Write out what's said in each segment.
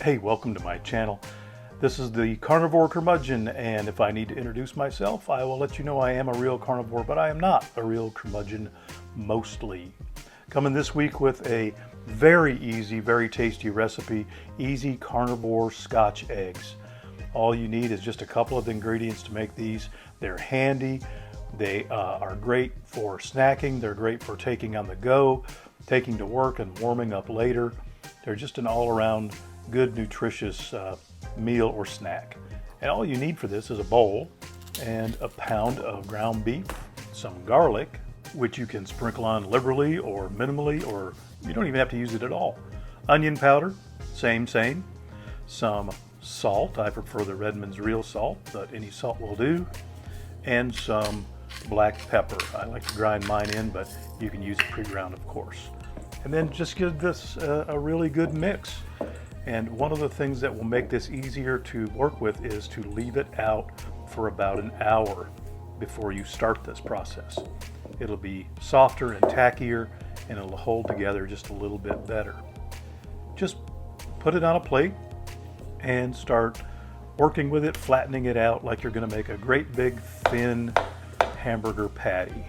Hey, welcome to my channel. This is the Carnivore Curmudgeon, and if I need to introduce myself, I will let you know I am a real carnivore, but I am not a real curmudgeon mostly. Coming this week with a very easy, very tasty recipe, easy carnivore Scotch eggs. All you need is just a couple of ingredients to make these. They're handy, they are great for snacking, they're great for taking on the go, taking to work and warming up later. They're just an all-around good, nutritious meal or snack. And all you need for this is a bowl and a pound of ground beef, some garlic, which you can sprinkle on liberally or minimally, or you don't even have to use it at all. Onion powder, same. Some salt, I prefer the Redmond's real salt, but any salt will do. And some black pepper. I like to grind mine in, but you can use it pre-ground, of course. And then just give this a really good mix. And one of the things that will make this easier to work with is to leave it out for about an hour before you start this process. It'll be softer and tackier, and it'll hold together just a little bit better. Just put it on a plate and start working with it, flattening it out like you're going to make a great big thin hamburger patty.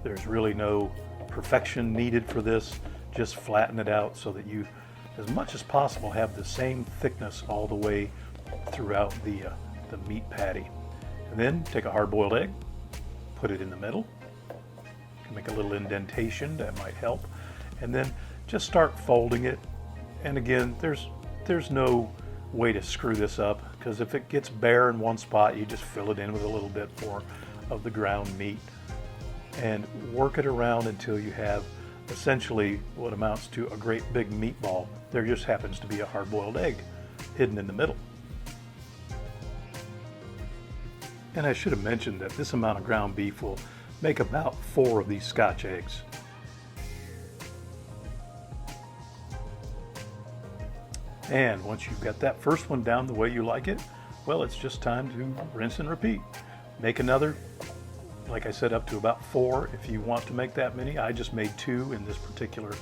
There's really no perfection needed for this. Just flatten it out so that you, as much as possible, have the same thickness all the way throughout the meat patty. And then take a hard-boiled egg, put it in the middle. You can make a little indentation, that might help. And then just start folding it. And again, there's no way to screw this up, because if it gets bare in one spot, you just fill it in with a little bit more of the ground meat and work it around until you have essentially what amounts to a great big meatball. There just happens to be a hard-boiled egg hidden in the middle. And I should have mentioned that this amount of ground beef will make about 4 of these Scotch eggs. And once you've got that first one down the way you like it, well, it's just time to rinse and repeat. Make another, like I said, up to about 4 if you want to make that many. I just made 2 in this particular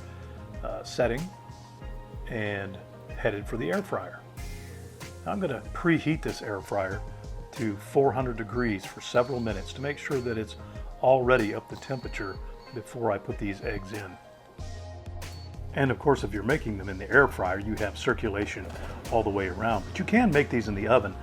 setting and headed for the air fryer. Now I'm going to preheat this air fryer to 400 degrees for several minutes to make sure that it's already up to temperature before I put these eggs in. And of course, if you're making them in the air fryer, you have circulation all the way around. But you can make these in the oven.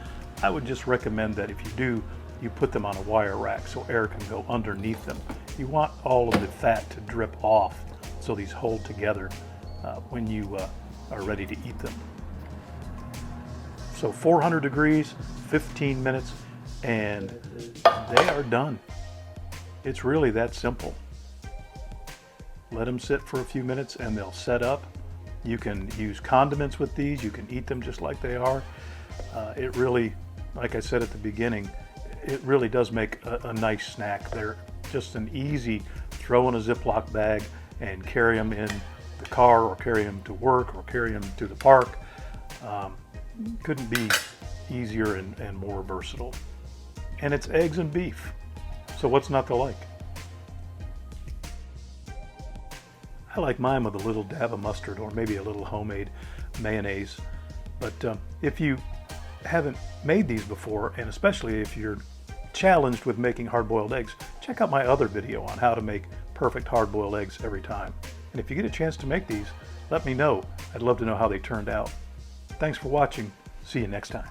I would just recommend that if you do, you put them on a wire rack so air can go underneath them. You want all of the fat to drip off so these hold together when you are ready to eat them. So 400 degrees, 15 minutes, and they are done. It's really that simple. Let them sit for a few minutes and they'll set up. You can use condiments with these. You can eat them just like they are. It really, like I said at the beginning, it really does make a nice snack. They're just an easy throw in a Ziploc bag and carry them in the car, or carry them to work, or carry them to the park. Couldn't be easier and more versatile. And it's eggs and beef, so what's not to like? I like mine with a little dab of mustard, or maybe a little homemade mayonnaise. But if you haven't made these before, and especially if you're challenged with making hard-boiled eggs, check out my other video on how to make perfect hard-boiled eggs every time. And if you get a chance to make these, let me know. I'd love to know how they turned out. Thanks for watching. See you next time.